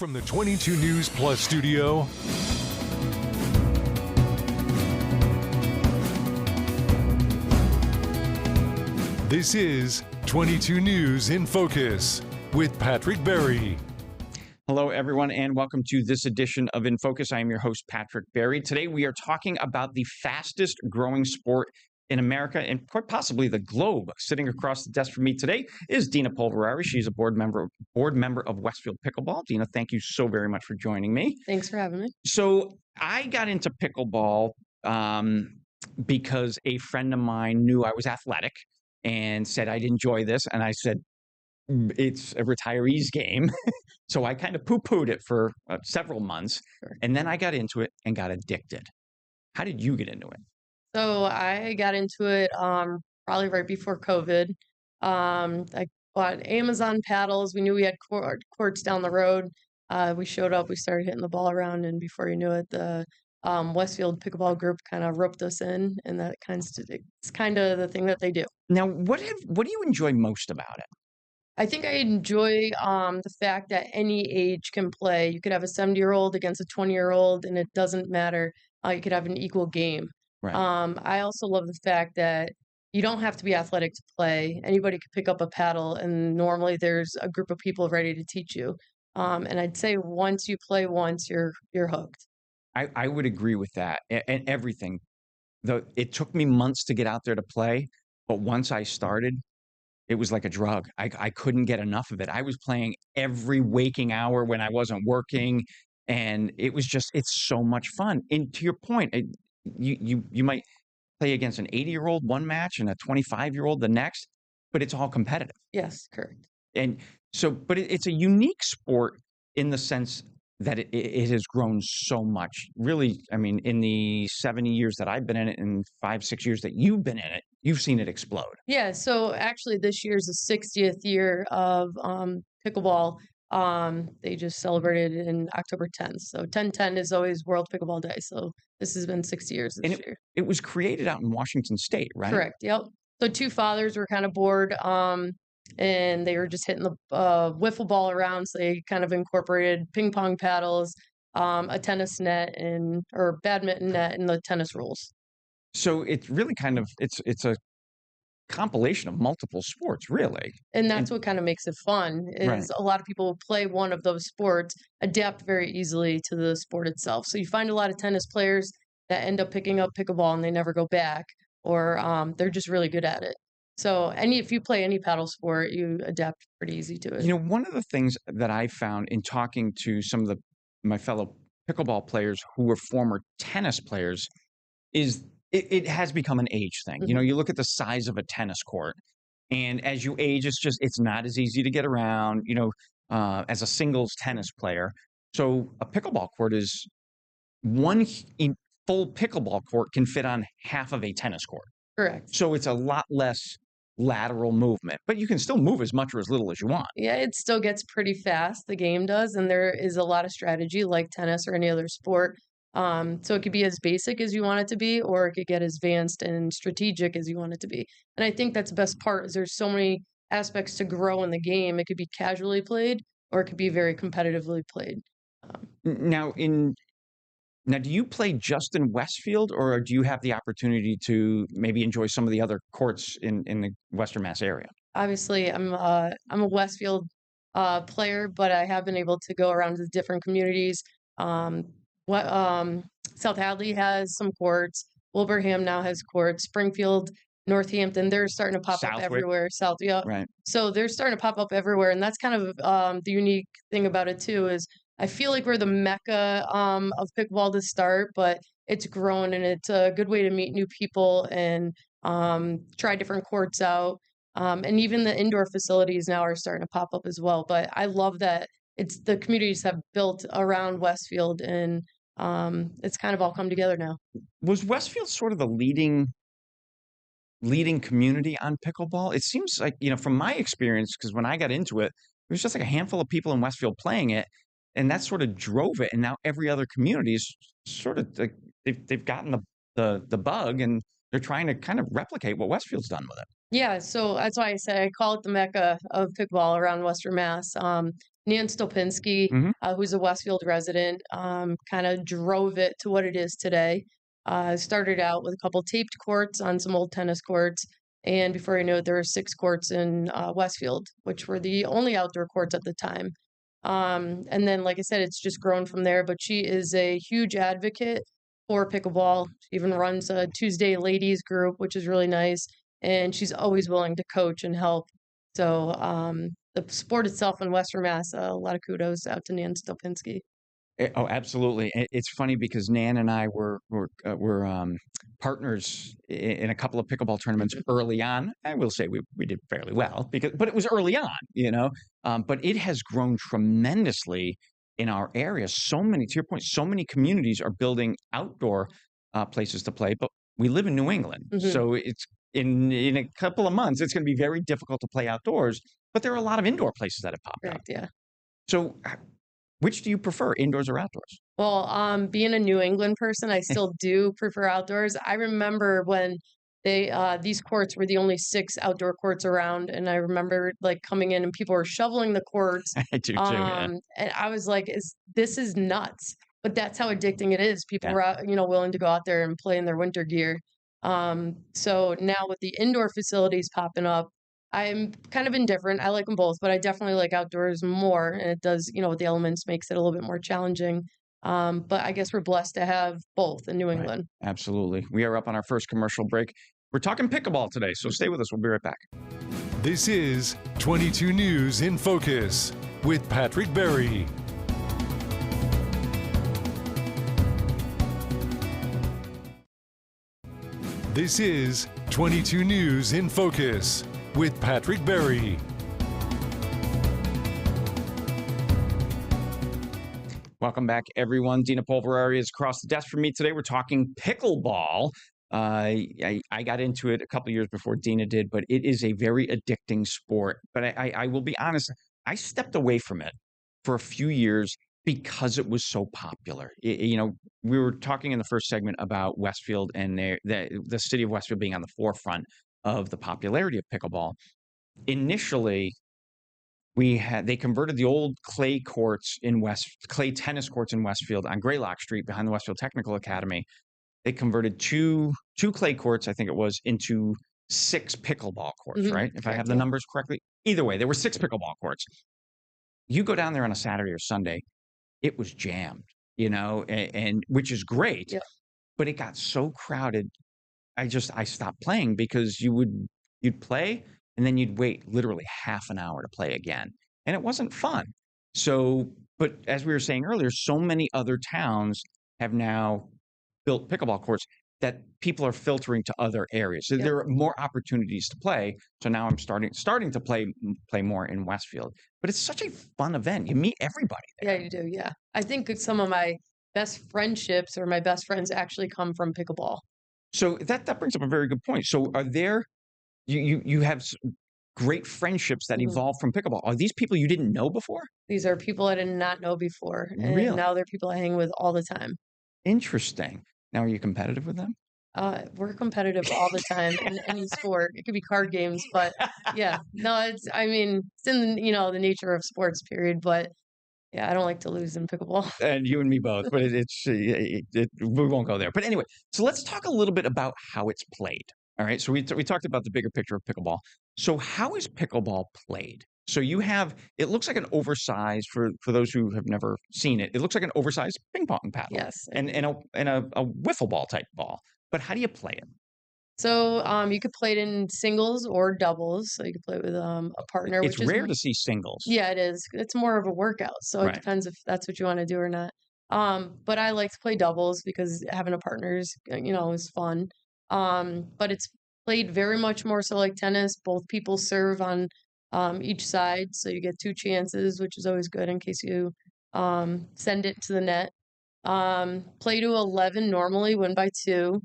From the 22 News Plus studio, this is 22 News in Focus with Patrick Berry. Hello, everyone, and welcome to this edition of In Focus. I am your host, Patrick Berry. Today, we are talking about the fastest growing sport in America and quite possibly the globe. Sitting across the desk from me today is Dena Polverari. She's a board member of Westfield Pickleball. Dena, thank you so very much for joining me. Thanks for having me. So I got into pickleball because a friend of mine knew I was athletic and said I'd enjoy this. And I said, it's a retiree's game. So I kind of poo-pooed it for several months. Sure. And then I got into it and got addicted. How did you get into it? So I got into it probably right before COVID. I bought Amazon paddles. We knew we had courts down the road. We showed up, we started hitting the ball around, and before you knew it, the Westfield Pickleball group kind of roped us in, and that it's kind of the thing that they do. Now, what do you enjoy most about it? I think I enjoy the fact that any age can play. You could have a 70-year-old against a 20-year-old, and it doesn't matter. You could have an equal game. Right. I also love the fact that you don't have to be athletic to play. Anybody could pick up a paddle, and normally there's a group of people ready to teach you. And I'd say once you play once, you're hooked. I would agree with that. And everything. It took me months to get out there to play, but once I started, it was like a drug. I couldn't get enough of it. I was playing every waking hour when I wasn't working, and it's so much fun. And to your point, you might play against an 80-year-old one match and a 25-year-old the next, but it's all competitive. Yes, correct. And so, but it's a unique sport in the sense that it has grown so much. Really, I mean, in the 70 years that I've been in it and 5-6 years that you've been in it, you've seen it explode. Yeah, so actually this year's the 60th year of pickleball. They just celebrated in October 10th. So 10/10 is always World Pickleball Day. So this has been 60 years this year. It was created out in Washington State, right? Correct. Yep. So two fathers were kind of bored, and they were just hitting the wiffle ball around. So they kind of incorporated ping pong paddles, a tennis net, or badminton net, and the tennis rules. So it's really kind of it's a compilation of multiple sports, really. And that's what kind of makes it fun is Right. a lot of people who play one of those sports adapt very easily to the sport itself. So you find a lot of tennis players that end up picking up pickleball and they never go back, or they're just really good at it. So if you play any paddle sport, you adapt pretty easy to it. You know, one of the things that I found in talking to some of my fellow pickleball players who were former tennis players is it has become an age thing. You know, you look at the size of a tennis court, and as you age, it's not as easy to get around, as a singles tennis player. So a pickleball court is full pickleball court can fit on half of a tennis court. Correct. So it's a lot less lateral movement, but you can still move as much or as little as you want. Yeah, it still gets pretty fast, the game does, and there is a lot of strategy like tennis or any other sport. So it could be as basic as you want it to be, or it could get as advanced and strategic as you want it to be. And I think that's the best part is there's so many aspects to grow in the game. It could be casually played, or it could be very competitively played. Now, do you play just in Westfield, or do you have the opportunity to maybe enjoy some of the other courts in the Western Mass area? Obviously, I'm a Westfield player, but I have been able to go around to different communities. South Hadley has some courts. Wilbraham now has courts. Springfield, Northampton, they're starting to pop up everywhere. Right. So they're starting to pop up everywhere, and that's kind of the unique thing about it too is I feel like we're the mecca of pickleball to start, but it's grown and it's a good way to meet new people and try different courts out. And even the indoor facilities now are starting to pop up as well. But I love that the communities have built around Westfield, and it's kind of all come together now. Was Westfield sort of the leading community on pickleball? It seems like, from my experience, because when I got into it, there was just like a handful of people in Westfield playing it, and that sort of drove it. And now every other community is sort of like they've gotten the bug, and they're trying to kind of replicate what Westfield's done with it. Yeah, so that's why I say I call it the mecca of pickleball around Western Mass. Nan Stopinski, Mhm. who's a Westfield resident, kind of drove it to what it is today. Started out with a couple taped courts on some old tennis courts, and before you know it, there were 6 courts in Westfield, which were the only outdoor courts at the time. And then, like I said, it's just grown from there. But she is a huge advocate for pickleball. She even runs a Tuesday ladies group, which is really nice. And she's always willing to coach and help. So the sport itself in Western Mass, a lot of kudos out to Nan Stopinski. Oh, absolutely. It's funny because Nan and I were partners in a couple of pickleball tournaments early on. I will say we did fairly well but it was early on, you know. But it has grown tremendously in our area. So many, to your point, so many communities are building outdoor places to play. But we live in New England, Mhm. so it's in a couple of months, it's going to be very difficult to play outdoors. But there are a lot of indoor places that have popped up. Correct, yeah. So which do you prefer, indoors or outdoors? Well, being a New England person, I still do prefer outdoors. I remember when these courts were the only 6 outdoor courts around, and I remember, like, coming in and people were shoveling the courts, I do too, yeah. and I was like, this is nuts," but that's how addicting it is. People Yeah. were out, willing to go out there and play in their winter gear. So now with the indoor facilities popping up, I'm kind of indifferent. I like them both, but I definitely like outdoors more, and it does, with the elements makes it a little bit more challenging. But I guess we're blessed to have both in New Right. England. Absolutely. We are up on our first commercial break. We're talking pickleball today, so stay with us. We'll be right back. This is 22 News in Focus with Patrick Berry. This is 22 News in Focus with Patrick Berry. Welcome back, everyone. Dena Polverari is across the desk from me today. We're talking pickleball. I got into it a couple years before Dena did, but it is a very addicting sport. But I will be honest, I stepped away from it for a few years because it was so popular. We were talking in the first segment about Westfield and the city of Westfield being on the forefront of the popularity of pickleball. Initially, they converted the old clay tennis courts in Westfield on Greylock Street behind the Westfield Technical Academy. They converted two clay courts, I think it was, into 6 pickleball courts, Mhm. right? If I have Correct, the yeah. numbers correctly. Either way, there were 6 pickleball courts. You go down there on a Saturday or Sunday, it was jammed, and which is great, Yep. but it got so crowded. I stopped playing because you'd play and then you'd wait literally half an hour to play again, and it wasn't fun. So, but as we were saying earlier, so many other towns have now built pickleball courts that people are filtering to other areas. So Yep. there are more opportunities to play. So now I'm starting to play more in Westfield. But it's such a fun event. You meet everybody Yeah, there. you do, yeah. I think some of my best friendships or my best friends actually come from pickleball. So that brings up a very good point. So are there you have great friendships that Mhm. evolve from pickleball. Are these people you didn't know before? These are people I did not know before, and Really? now they're people I hang with all the time. Interesting. Now, are you competitive with them? We're competitive all the time in any sport. It could be card games, but yeah, no, I mean, it's in, the nature of sports, period. But yeah, I don't like to lose in pickleball. And you and me both, but we won't go there. But anyway, so let's talk a little bit about how it's played. All right. So we talked about the bigger picture of pickleball. So how is pickleball played? So it looks like an oversized, for those who have never seen it, it looks like an oversized ping pong paddle Yes. and a wiffle ball type ball. But how do you play it? So you could play it in singles or doubles. So you could play it with a partner, It's which is rare to see singles. yeah, it is. It's more of a workout, so it Right. depends if that's what you want to do or not. But I like to play doubles because having a partner is fun. But it's played very much more so like tennis. Both people serve on each side, so you get 2 chances, which is always good in case you send it to the net. Play to 11 normally, win by 2.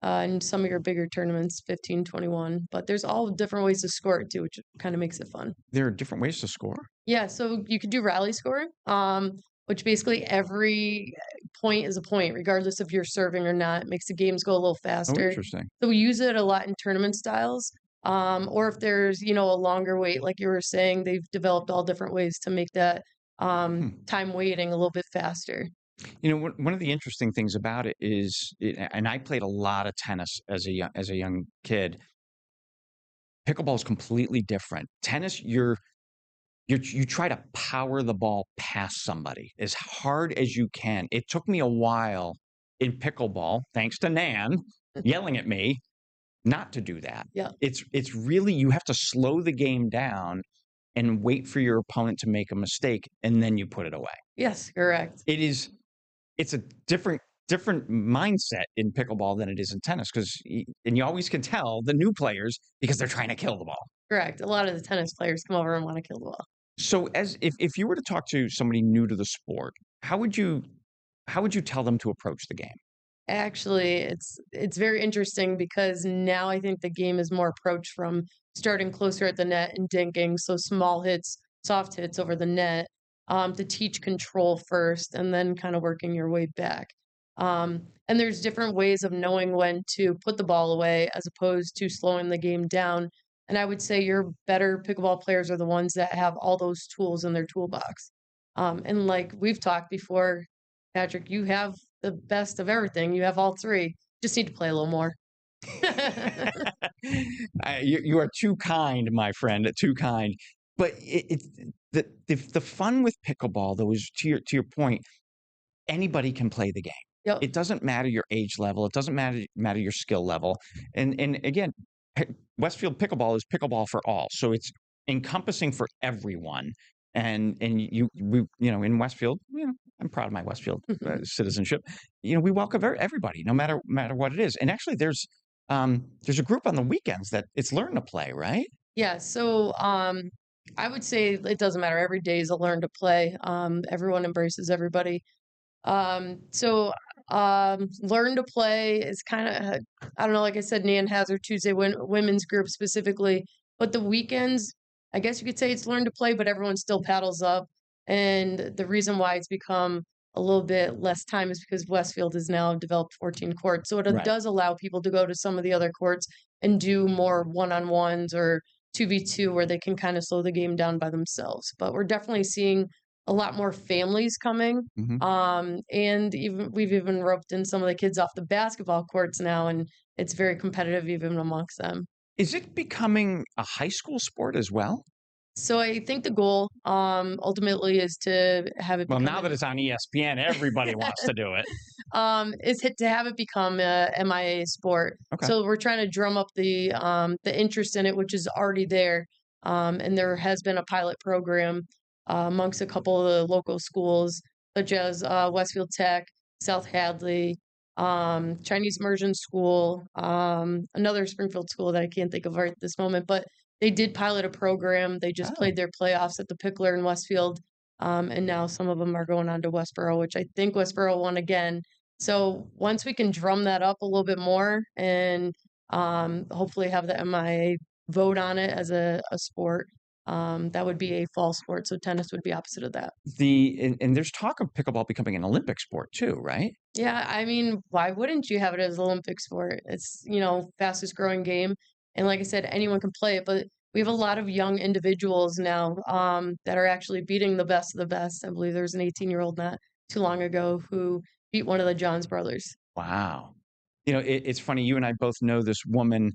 In some of your bigger tournaments, 15, 21. But there's all different ways to score it too, which kind of makes it fun. There are different ways to score. Yeah, so you could do rally scoring, which basically every point is a point, regardless if you're serving or not. It makes the games go a little Oh, faster. interesting. So we use it a lot in tournament styles. Or if there's, a longer wait, like you were saying, they've developed all different ways to make that Hmm. time waiting a little bit faster. You know, one of the interesting things about it is, and I played a lot of tennis as a young kid. Pickleball is completely different. Tennis, you try to power the ball past somebody as hard as you can. It took me a while in pickleball, thanks to Nan yelling at me, not to do that. Yeah. It's really, you have to slow the game down and wait for your opponent to make a mistake, and then you put it away. Yes, correct. It's a different mindset in pickleball than it is in tennis, and you always can tell the new players because they're trying to kill the ball. Correct. A lot of the tennis players come over and want to kill the ball. So if you were to talk to somebody new to the sport, how would you tell them to approach the game? Actually, it's very interesting because now I think the game is more approached from starting closer at the net and dinking, so small hits, soft hits over the net, to teach control first and then kind of working your way back. And there's different ways of knowing when to put the ball away as opposed to slowing the game down. And I would say your better pickleball players are the ones that have all those tools in their toolbox. And like we've talked before, Patrick, you have the best of everything. You have all three. Just need to play a little more. You are too kind, my friend, too kind. But the fun with pickleball, though, is to your point, anybody can play the game. Yep. It doesn't matter your age level. It doesn't matter your skill level. And again, Westfield Pickleball is pickleball for all. So it's encompassing for everyone. And in Westfield, I'm proud of my Westfield citizenship. We welcome everybody, no matter what it is. And actually, there's a group on the weekends that it's learn to play, right? Yeah. So I would say it doesn't matter. Every day is a learn to play. Everyone embraces everybody. So learn to play is kind of, I don't know, like I said, Nan has her Tuesday women's group specifically, but the weekends, I guess you could say it's learn to play, but everyone still paddles up. And the reason why it's become a little bit less time is because Westfield has now developed 14 courts. So it Right. does allow people to go to some of the other courts and do more one-on-ones or 2v2 where they can kind of slow the game down by themselves. But we're definitely seeing a lot more families coming. Mhm. And we've even roped in some of the kids off the basketball courts now, and it's very competitive even amongst them. Is it becoming a high school sport as well? So I think the goal, ultimately is to have it Well, become now that it's on ESPN, everybody wants to do it. to have it become a MIA sport. Okay. So we're trying to drum up the interest in it, which is already there. And there has been a pilot program amongst a couple of the local schools, such as Westfield Tech, South Hadley, Chinese Immersion School, another Springfield school that I can't think of right at this moment, but they did pilot a program. They just played their playoffs at the Pickler in Westfield. And now some of them are going on to Westboro, which I think Westboro won again. So once we can drum that up a little bit more and hopefully have the MIA vote on it as a sport, that would be a fall sport. So tennis would be opposite of that. And there's talk of pickleball becoming an Olympic sport too, right? Yeah, I mean, why wouldn't you have it as an Olympic sport? It's, fastest growing game. And like I said, anyone can play it, but we have a lot of young individuals now that are actually beating the best of the best. I believe there was an 18-year-old not too long ago who beat one of the Johns brothers. Wow. It's funny. You and I both know this woman.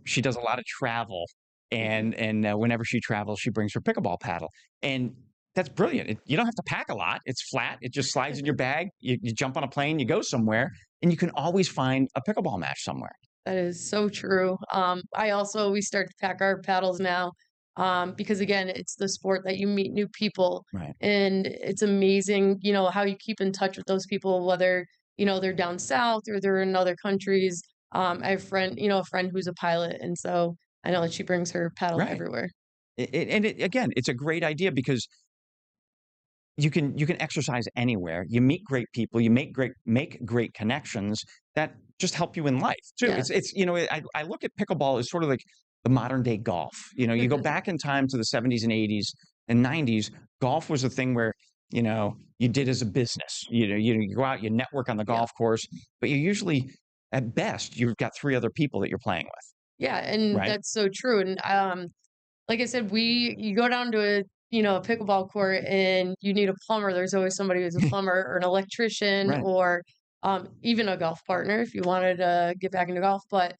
She does a lot of travel, and whenever she travels, she brings her pickleball paddle, and that's brilliant. You don't have to pack a lot. It's flat. It just slides in your bag. You jump on a plane, you go somewhere, and you can always find a pickleball match somewhere. That is so true. We start to pack our paddles now because again, it's the sport that you meet new people, Right. and it's amazing, how you keep in touch with those people, whether they're down south or they're in other countries. I have a friend who's a pilot, and so I know that she brings her paddle Right. everywhere. Again, it's a great idea because you can exercise anywhere. You meet great people. You make great connections that just help you in life too. Yeah. I look at pickleball as sort of like the modern day golf. You go back in time to the 70s and 80s and 90s. Golf was a thing where you did as a business. You go out, you network on the golf course, but you usually, at best, you've got 3 other people that you're playing with. Yeah, and Right. that's so true. And like I said, you go down to a pickleball court and you need a plumber, there's always somebody who's a plumber or an electrician Right. or even a golf partner if you wanted to get back into golf. But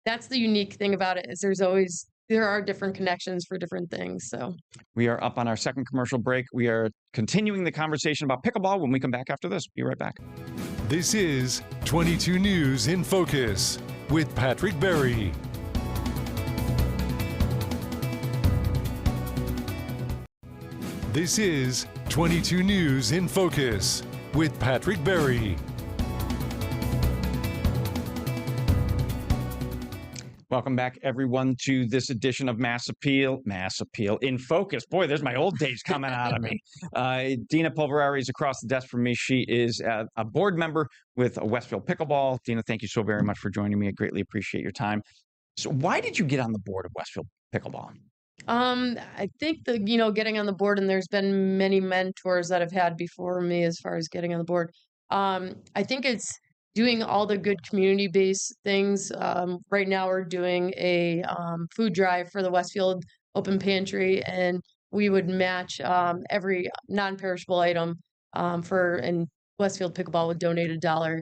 that's the unique thing about it is there are different connections for different things. So We are up on our second commercial break. We are continuing the conversation about pickleball when we come back after this. Be right back. This is 22 News in Focus with Patrick Berry. This is 22 News in Focus with Patrick Berry. Welcome back, everyone, to this edition of Mass Appeal in Focus. Boy, there's my old days coming out of me. Dena Polverari is across the desk from me. She is a board member with Westfield Pickleball. Dena, thank you so very much for joining me. I greatly appreciate your time. So why did you get on the board of Westfield Pickleball? I think getting on the board, and there's been many mentors that have had before me as far as getting on the board. I think it's doing all the good community-based things. Right now we're doing a food drive for the Westfield Open Pantry, and we would match every non-perishable item and Westfield Pickleball would donate $1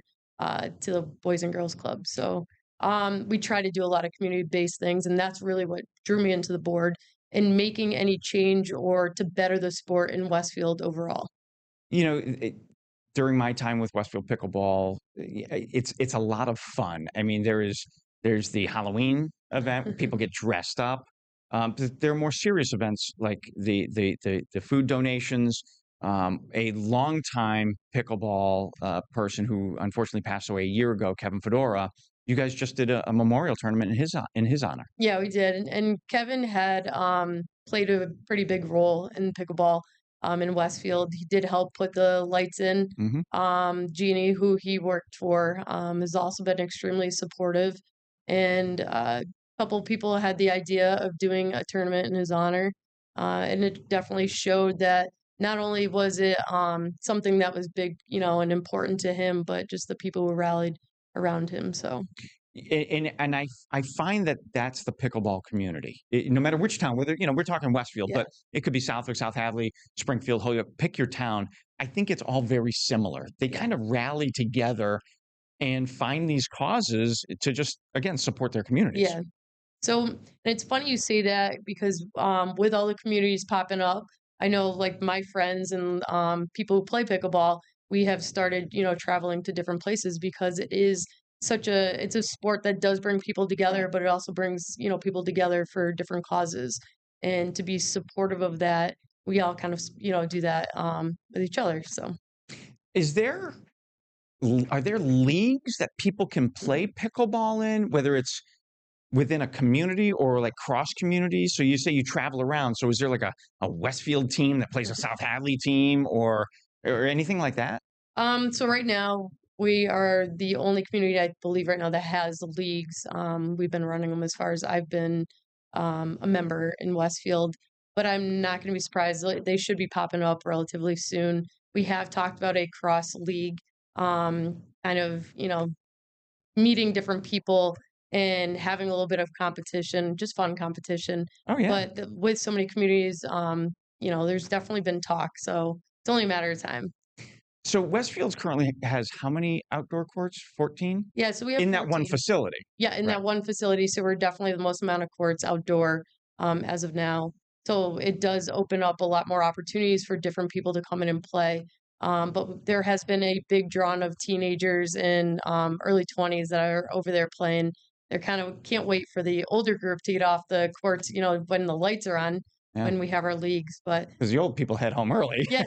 to the Boys and Girls Club. So we try to do a lot of community-based things, and that's really what drew me into the board and making any change or to better the sport in Westfield overall. During my time with Westfield Pickleball, it's a lot of fun. I mean, there's the Halloween event, people get dressed up. But there are more serious events like the food donations. A longtime pickleball person who unfortunately passed away a year ago, Kevin Fedora. You guys just did a memorial tournament in his honor. Yeah, we did, and Kevin had played a pretty big role in pickleball. In Westfield, he did help put the lights in. Jeannie, who he worked for, has also been extremely supportive. And a couple of people had the idea of doing a tournament in his honor. And it definitely showed that not only was it something that was big, and important to him, but just the people who rallied around him. So. And I find that that's the pickleball community. No matter which town, whether we're talking Westfield, but it could be Southwick, South Hadley, Springfield, Holyoke. Pick your town. I think it's all very similar. They kind of rally together and find these causes to just again support their communities. Yeah. So and it's funny you say that because with all the communities popping up, I know like my friends and people who play pickleball, we have started traveling to different places because it's a sport that does bring people together, but it also brings, people together for different causes. And to be supportive of that, we all kind of, do that with each other. So are there leagues that people can play pickleball in, whether it's within a community or like cross communities? So you say you travel around. So is there like a Westfield team that plays a South Hadley team or anything like that? So right now, we are the only community, I believe, right now that has leagues. We've been running them as far as I've been a member in Westfield, but I'm not going to be surprised. They should be popping up relatively soon. We have talked about a cross league, kind of, meeting different people and having a little bit of competition, just fun competition. Oh, yeah. But with so many communities, there's definitely been talk. So it's only a matter of time. So Westfield currently has how many outdoor courts? 14? Yeah, so we have in that one 14. facility. Yeah, in that one facility. So we're definitely the most amount of courts outdoor as of now. So it does open up a lot more opportunities for different people to come in and play. But there has been a big draw of teenagers in early 20s that are over there playing. They're kind of can't wait for the older group to get off the courts, when the lights are on. Yeah. When we have our leagues, but because the old people head home early. Yeah,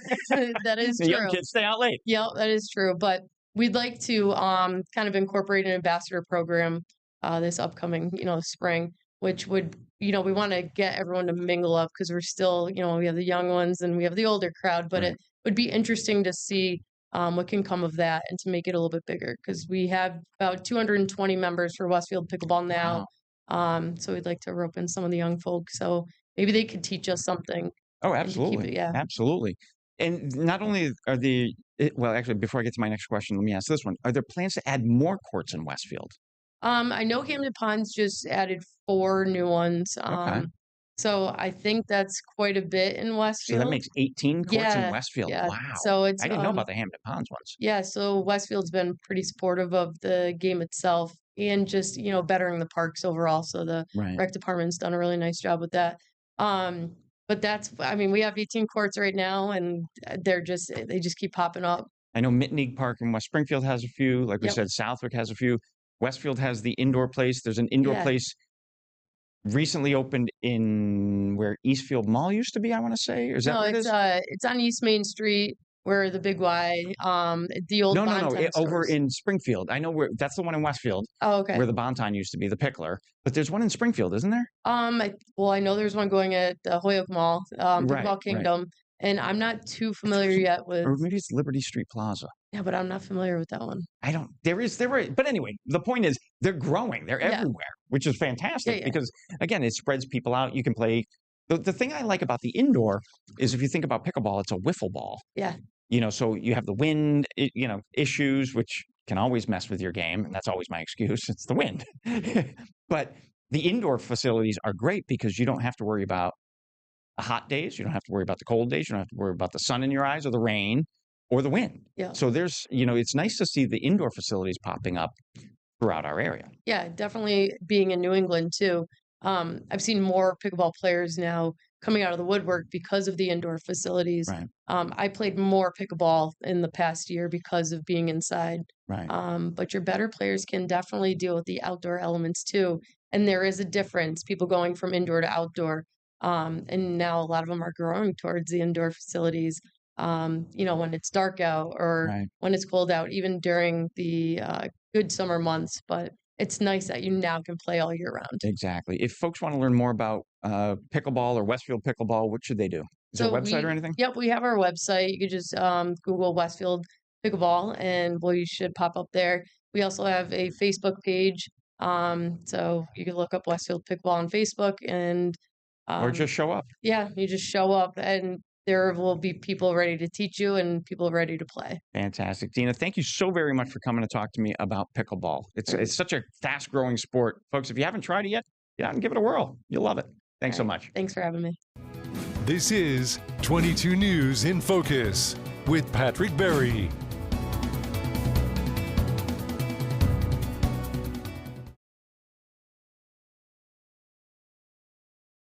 that is the true. young kids stay out late. Yeah, that is true. But we'd like to kind of incorporate an ambassador program this upcoming, spring, which would, we want to get everyone to mingle up because we're still, we have the young ones and we have the older crowd, but it would be interesting to see what can come of that and to make it a little bit bigger because we have about 220 members for Westfield Pickleball now. Wow. So we'd like to rope in some of the young folks. So maybe they could teach us something. Oh, absolutely. Absolutely. And not only are actually, before I get to my next question, let me ask this one. Are there plans to add more courts in Westfield? I know Hampton Ponds just added 4 new ones. Okay. So I think that's quite a bit in So that Westfield. makes 18 courts in Yeah, Westfield. yeah. Wow. So it's I didn't know about the Hampton Ponds ones. yeah, so Westfield's been pretty supportive of the game itself and just, bettering the parks overall. So the Right. rec department's done a really nice job with that. But I mean, we have 18 courts right now and they just keep popping up. I know Mitteneg Park in West Springfield has a few. Like we Yep. said, Southwick has a few. Westfield has the indoor place. There's an indoor Yeah. place recently opened in where Eastfield Mall used to be, I want to say. Is that No, where it is? it's on East Main Street where the Big Y, the old No, Bon-Ton over stores. in Springfield. I know where that's the one in Westfield Oh, okay. where the Bon-Ton used to be, the Pickler. But there's one in Springfield, isn't there? I know there's one going at the Holyoke Mall, Right, Pickleball right. Kingdom, and I'm not too I thought familiar it was- yet with. Or maybe it's Liberty Street Plaza. Yeah, but I'm not familiar with that one. I don't, there were, but anyway, the point is they're growing. They're Yeah. everywhere, which is fantastic Yeah. because again, it spreads people out. You can play. The thing I like about the indoor is if you think about pickleball, it's a wiffle ball. Yeah. So you have the wind, issues, which can always mess with your game. And that's always my excuse. It's the wind. But the indoor facilities are great because you don't have to worry about the hot days. You don't have to worry about the cold days. You don't have to worry about the sun in your eyes or the rain or the wind. Yeah. So there's, it's nice to see the indoor facilities popping up throughout our area. Yeah, definitely being in New England too. I've seen more pickleball players now coming out of the woodwork because of the indoor facilities. Right. I played more pickleball in the past year because of being inside. Right. But your better players can definitely deal with the outdoor elements too. And there is a difference, people going from indoor to outdoor. And now a lot of them are growing towards the indoor facilities. When it's dark out or Right. when it's cold out, even during the good summer months. But it's nice that you now can play all year round. Exactly. If folks want to learn more about pickleball or Westfield Pickleball, what should they do? Is there a website or anything? Yep, we have our website. You could just Google Westfield Pickleball and we should pop up there. We also have a Facebook page. So you can look up Westfield Pickleball on Facebook and Or just show up. yeah, you just show up and there will be people ready to teach you and people ready to play. Fantastic. Dena, thank you so very much for coming to talk to me about pickleball. It's such a fast-growing sport. Folks, if you haven't tried it yet, get out and give it a whirl. You'll love it. Thanks so much. Thanks for having me. This is 22 News in Focus with Patrick Berry.